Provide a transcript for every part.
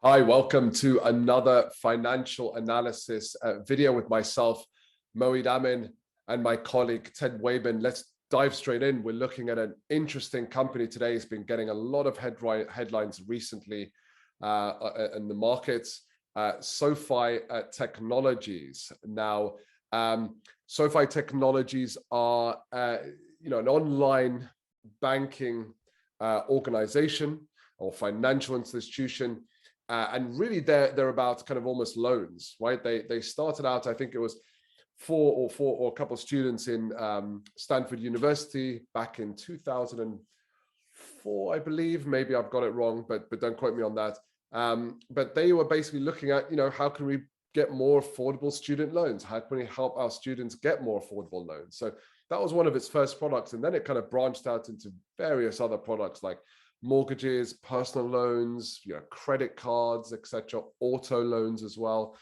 Hi, welcome to another financial analysis video with myself, Moeed, Amin, and my colleague, Ted Wabin. Let's dive straight in. We're looking at an interesting company today. It's been getting a lot of headlines recently in the markets. SoFi Technologies. Now, SoFi Technologies are an online banking organization or financial institution. And really, they're about kind of almost loans, right? They started out, I think it was four or a couple of students in Stanford University back in 2004, I believe. Maybe I've got it wrong, but don't quote me on that. But they were basically looking at, how can we get more affordable student loans? How can we help our students get more affordable loans? So that was one of its first products, and then it kind of branched out into various other products like mortgages, personal loans, credit cards, etc., auto loans as well.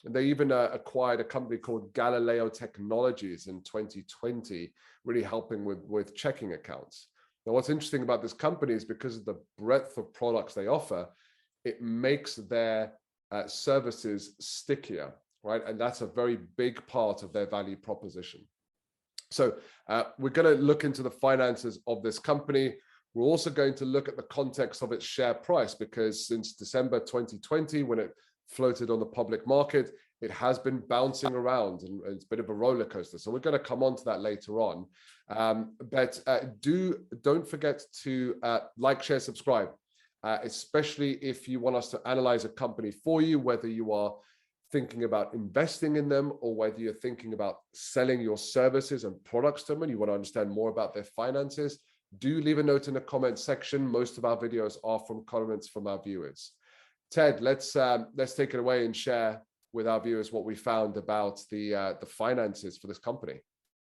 And they even acquired a company called Galileo Technologies in 2020, really helping with checking accounts. Now, what's interesting about this company is because of the breadth of products they offer, it makes their services stickier, right? And that's a very big part of their value proposition. So we're going to look into the finances of this company. We're also going to look at the context of its share price, because since December 2020, when it floated on the public market, it has been bouncing around and it's a bit of a roller coaster. So we're going to come on to that later on. But don't forget to like, share, subscribe, especially if you want us to analyze a company for you, whether you are thinking about investing in them or whether you're thinking about selling your services and products to them and you want to understand more about their finances. Do leave a note in the comment section. Most of our videos are from comments from our viewers. Ted, let's take it away and share with our viewers what we found about the finances for this company.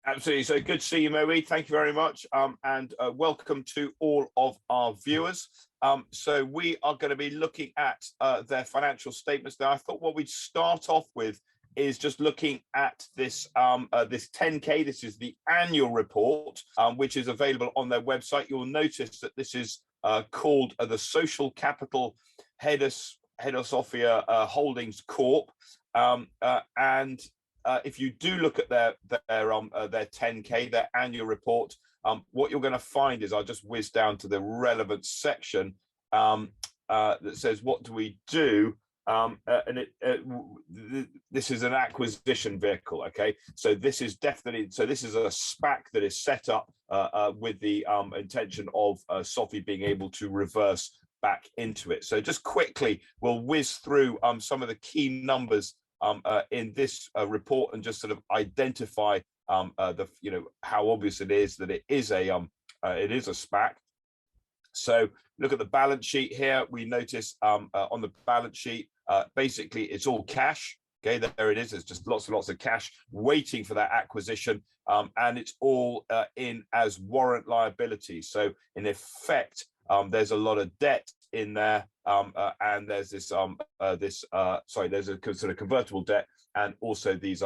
Absolutely. So good to see you, Moeed. Thank you very much. And welcome to all of our viewers. So we are going to be looking at their financial statements. Now, I thought what we'd start off with is just looking at this this 10K. This is the annual report, which is available on their website. You'll notice that this is called the Social Capital Hedosofia Holdings Corp. And if you do look at their 10K, their annual report, what you're going to find is, I'll just whiz down to the relevant section that says, what do we do? This is an acquisition vehicle. Okay, so this is definitely, this is a SPAC that is set up with the intention of SoFi being able to reverse back into it. So just quickly, we'll whiz through some of the key numbers in this report and just sort of identify how obvious it is that it is a SPAC. So look at the balance sheet here. We notice on the balance sheet, basically it's all cash. Okay, there it is. There's just lots and lots of cash waiting for that acquisition, and it's all in as warrant liability. So in effect, there's a lot of debt in there, and there's this there's a sort of convertible debt, and also these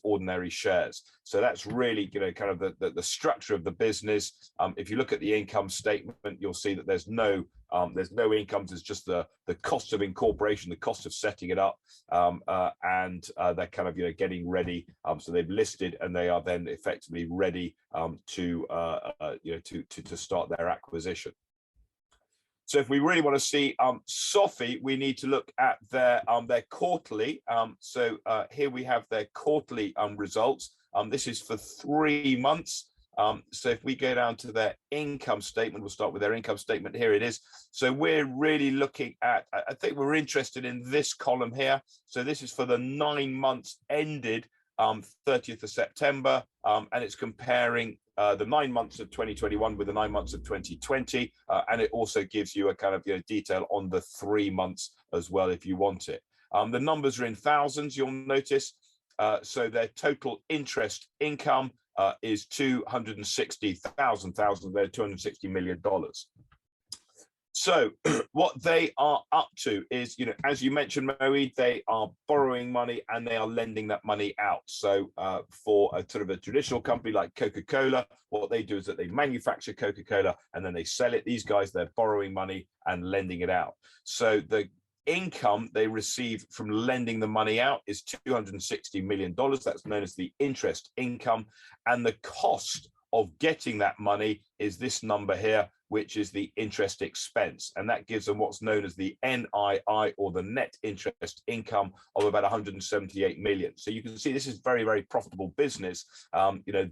ordinary shares. So that's really kind of the structure of the business. If you look at the income statement, you'll see that there's no income. There's just the cost of incorporation, the cost of setting it up, and they're kind of getting ready. So they've listed and they are then effectively ready to start their acquisition. So if we really want to see SoFi, we need to look at their quarterly. So here we have their quarterly results. This is for 3 months. So if we go down to their income statement, we'll start with their income statement. Here it is. So we're really looking at, I think we're interested in this column here. So this is for the 9 months ended 30th of September, and it's comparing the 9 months of 2021 with the 9 months of 2020, and it also gives you a kind of detail on the 3 months as well if you want it. The numbers are in thousands, you'll notice. So their total interest income is $260 million. So what they are up to is, as you mentioned, Moeed, they are borrowing money and they are lending that money out. So for a sort of a traditional company like Coca-Cola, what they do is that they manufacture Coca-Cola and then they sell it. These guys, they're borrowing money and lending it out. So the income they receive from lending the money out is $260 million. That's known as the interest income. And the cost of getting that money is this number here, which is the interest expense. And that gives them what's known as the NII, or the net interest income, of about 178 million. So you can see this is very, very profitable business.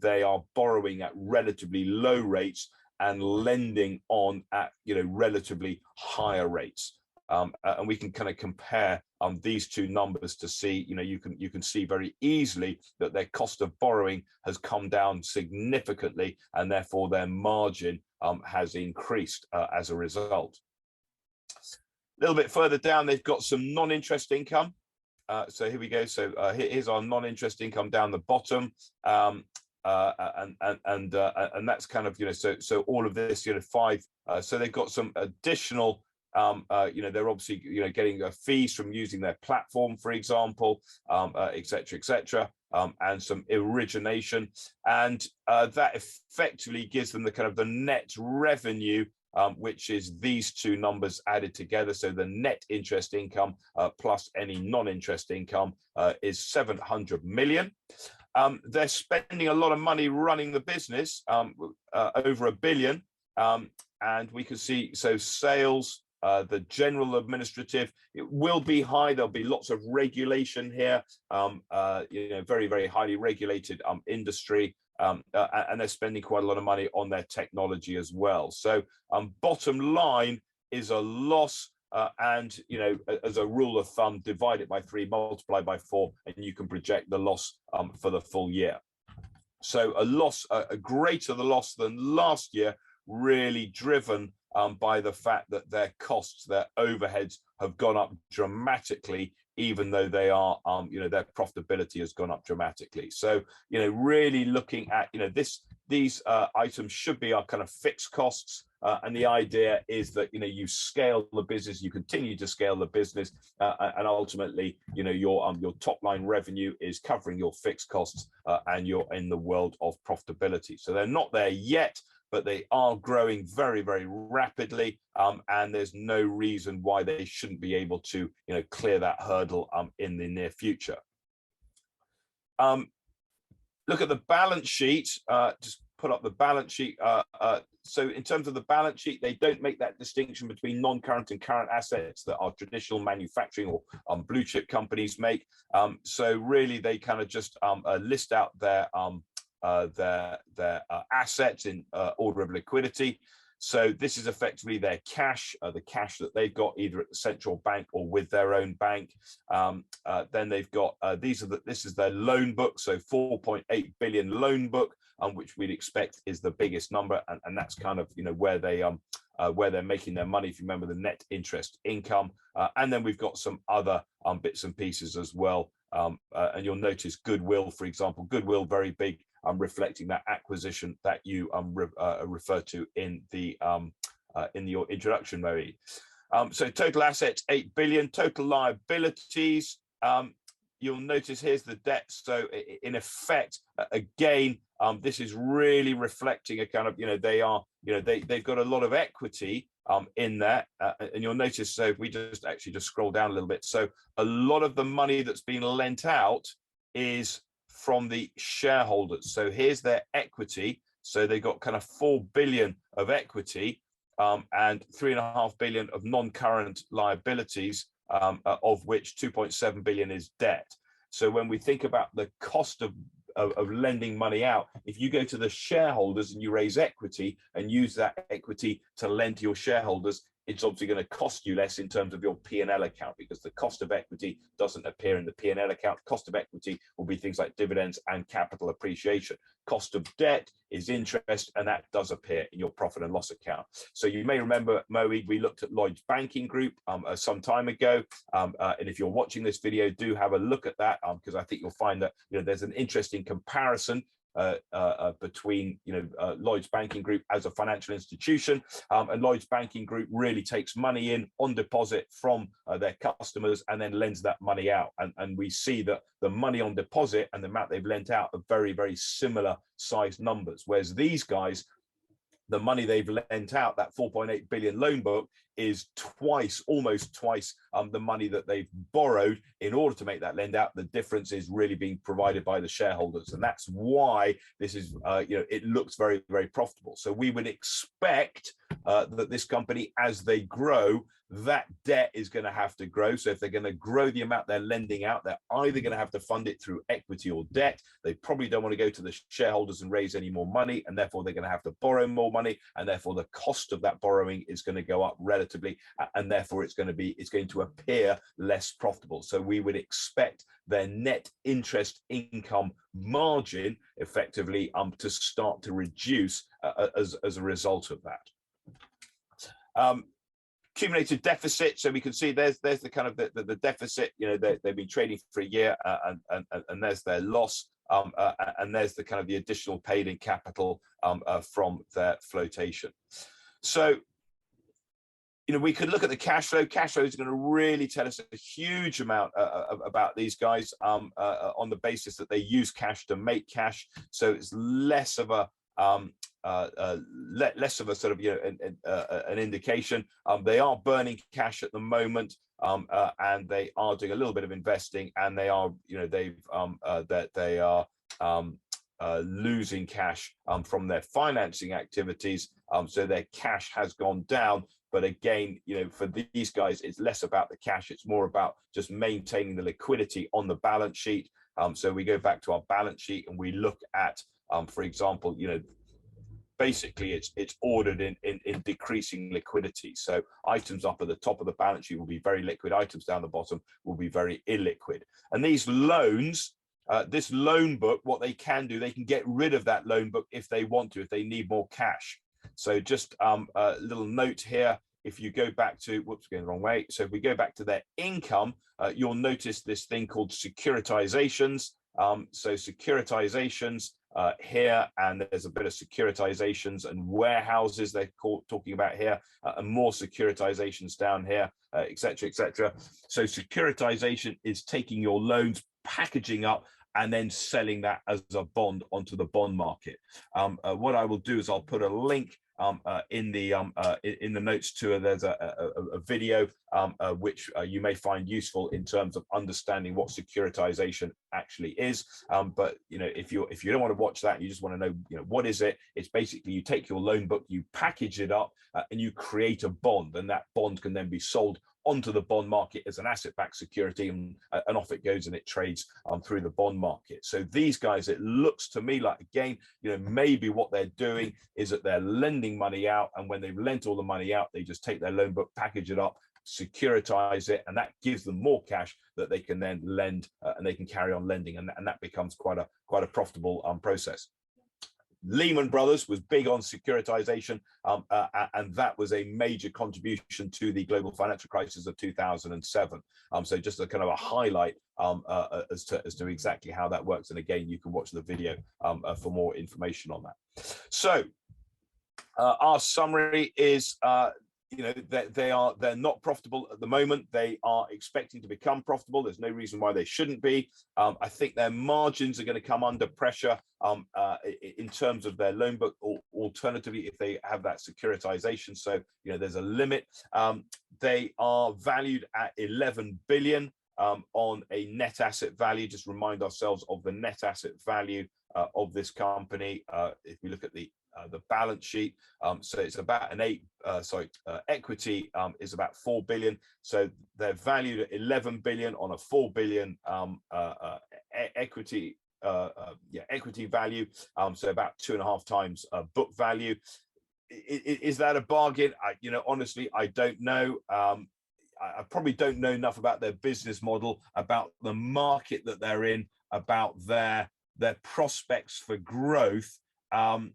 They are borrowing at relatively low rates and lending on at relatively higher rates. And we can kind of compare these two numbers to see, you can see very easily that their cost of borrowing has come down significantly, and therefore their margin has increased as a result. A little bit further down, they've got some non-interest income. So here we go. So here's our non-interest income down the bottom. And that's kind of, so all of this, so they've got some additional they're obviously, getting fees from using their platform, for example, et cetera, and some origination. And that effectively gives them the kind of the net revenue, which is these two numbers added together. So the net interest income plus any non-interest income is 700 million. They're spending a lot of money running the business, over $1 billion. And we can see, so sales, the general administrative, it will be high. There'll be lots of regulation here, very, very highly regulated industry, and they're spending quite a lot of money on their technology as well. So bottom line is a loss, and as a rule of thumb, divide it by 3, multiply by 4, and you can project the loss for the full year. So a loss, a greater the loss than last year, really driven by the fact that their costs, their overheads have gone up dramatically, even though they are, their profitability has gone up dramatically. So, really looking at, these items should be our kind of fixed costs. And the idea is that, you scale the business, you continue to scale the business, and ultimately, your top line revenue is covering your fixed costs, and you're in the world of profitability. So they're not there yet, but they are growing very, very rapidly, and there's no reason why they shouldn't be able to, clear that hurdle in the near future. Look at the balance sheet. Just put up the balance sheet. So in terms of the balance sheet, they don't make that distinction between non-current and current assets that our traditional manufacturing or blue chip companies make. So really, they kind of just list out their assets in order of liquidity. So this is effectively their cash, the cash that they've got either at the central bank or with their own bank. Then they've got this is their loan book, so 4.8 billion loan book, which we'd expect is the biggest number, and that's kind of where they're making their money. If you remember the net interest income, and then we've got some other bits and pieces as well. And you'll notice goodwill, for example, goodwill very big. Reflecting that acquisition that you refer to in your introduction, Moeed. So total assets 8 billion, total liabilities. You'll notice here's the debt. So in effect, again, this is really reflecting a kind of they've got a lot of equity in there, and you'll notice. So if we just scroll down a little bit, so a lot of the money that's been lent out is from the shareholders. So here's their equity. So they got kind of 4 billion of equity, and 3.5 billion of non-current liabilities, of which 2.7 billion is debt. So when we think about the cost of lending money out, if you go to the shareholders and you raise equity and use that equity to lend to your shareholders, it's obviously going to cost you less in terms of your P&L account, because the cost of equity doesn't appear in the P&L account. Cost of equity will be things like dividends and capital appreciation. Cost of debt is interest, and that does appear in your profit and loss account. So you may remember, Moeed, we looked at Lloyds Banking Group some time ago, and if you're watching this video, do have a look at that, because I think you'll find that there's an interesting comparison between Lloyds Banking Group as a financial institution, and Lloyds Banking Group really takes money in on deposit from their customers and then lends that money out, and we see that the money on deposit and the amount they've lent out are very, very similar size numbers, whereas these guys the money they've lent out, that 4.8 billion loan book, is almost twice the money that they've borrowed in order to make that lend out. The difference is really being provided by the shareholders, and that's why this is, it looks very, very profitable. So we would expect that this company, as they grow, that debt is going to have to grow. So if they're going to grow the amount they're lending out, they're either going to have to fund it through equity or debt. They probably don't want to go to the shareholders and raise any more money, and therefore they're going to have to borrow more money, and therefore the cost of that borrowing is going to go up relatively, and therefore it's going to appear less profitable. So we would expect their net interest income margin effectively to start to reduce as a result of that. Accumulated deficit, so we can see there's the kind of the deficit. They've been trading for a year, and there's their loss, and there's the kind of the additional paid in capital from their flotation. So we could look at the cash flow. Cash flow is going to really tell us a huge amount about these guys on the basis that they use cash to make cash. So it's less of a sort of an indication. They are burning cash at the moment, and they are doing a little bit of investing, and they are losing cash from their financing activities. So their cash has gone down. But again, for these guys, it's less about the cash. It's more about just maintaining the liquidity on the balance sheet. So we go back to our balance sheet and we look at, for example, basically it's ordered in decreasing liquidity. So items up at the top of the balance sheet will be very liquid. Items down the bottom will be very illiquid. And these loans, this loan book, what they can do, they can get rid of that loan book if they want to, if they need more cash. So just a little note here. If you go back to, whoops, going the wrong way. So if we go back to their income, you'll notice this thing called securitizations. So securitizations here, and there's a bit of securitizations and warehouses they're talking about here, and more securitizations down here, et cetera, et cetera. So securitization is taking your loans, packaging up, and then selling that as a bond onto the bond market. What I will do is I'll put a link in the notes to there's a video which you may find useful in terms of understanding what securitization actually is. But if you don't want to watch that, you just want to know what is it. It's basically you take your loan book, you package it up, and you create a bond, and that bond can then be sold onto the bond market as an asset-backed security, and off it goes, and it trades through the bond market. So these guys, it looks to me like, again, maybe what they're doing is that they're lending money out, and when they've lent all the money out, they just take their loan book, package it up, securitize it, and that gives them more cash that they can then lend, and they can carry on lending, and that becomes quite a profitable process. Lehman Brothers was big on securitization, and that was a major contribution to the global financial crisis of 2007. So just a kind of a highlight as to exactly how that works. And again, you can watch the video for more information on that. So our summary is they're not profitable at the moment. They are expecting to become profitable. There's no reason why they shouldn't be. I think their margins are going to come under pressure in terms of their loan book, or alternatively, if they have that securitization. So there's a limit. They are valued at 11 billion on a net asset value. Just remind ourselves of the net asset value of this company. If we look at the balance sheet, so it's about equity is about 4 billion. So they're valued at 11 billion on a 4 billion equity value. So about 2.5 times book value. Is that a bargain? Honestly, I don't know. I probably don't know enough about their business model, about the market that they're in, about their prospects for growth. And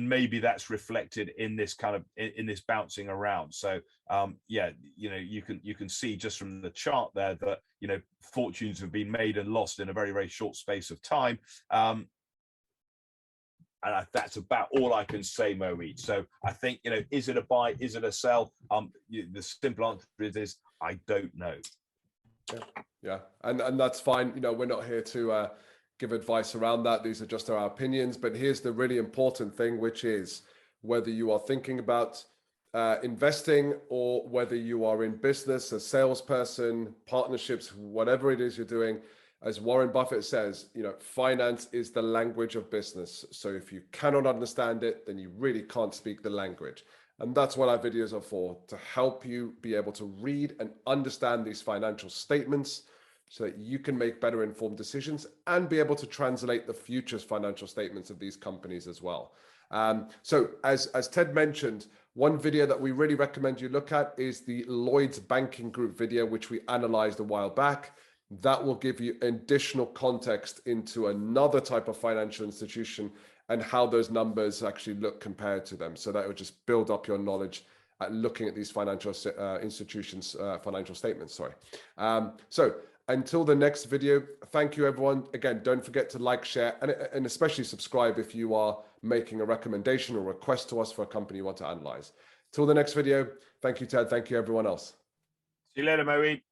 maybe that's reflected in this kind of in this bouncing around. So you can see just from the chart there that fortunes have been made and lost in a very, very short space of time. And that's about all I can say, Moeed. So I think, is it a buy? Is it a sell? The simple answer is I don't know. Yeah, and that's fine. We're not here to give advice around that. These are just our opinions. But here's the really important thing, which is whether you are thinking about investing or whether you are in business, a salesperson, partnerships, whatever it is you're doing. As Warren Buffett says, you know, finance is the language of business. So if you cannot understand it, then you really can't speak the language. And that's what our videos are for, to help you be able to read and understand these financial statements so that you can make better informed decisions and be able to translate the future's financial statements of these companies as well. So as Ted mentioned, one video that we really recommend you look at is the Lloyd's Banking Group video, which we analyzed a while back. That will give you additional context into another type of financial institution and how those numbers actually look compared to them. So that will just build up your knowledge at looking at these financial institutions, financial statements, sorry. So until the next video, thank you everyone. Again, don't forget to like, share, and especially subscribe if you are making a recommendation or request to us for a company you want to analyze. Till the next video, thank you, Ted. Thank you, everyone else. See you later, Moeed.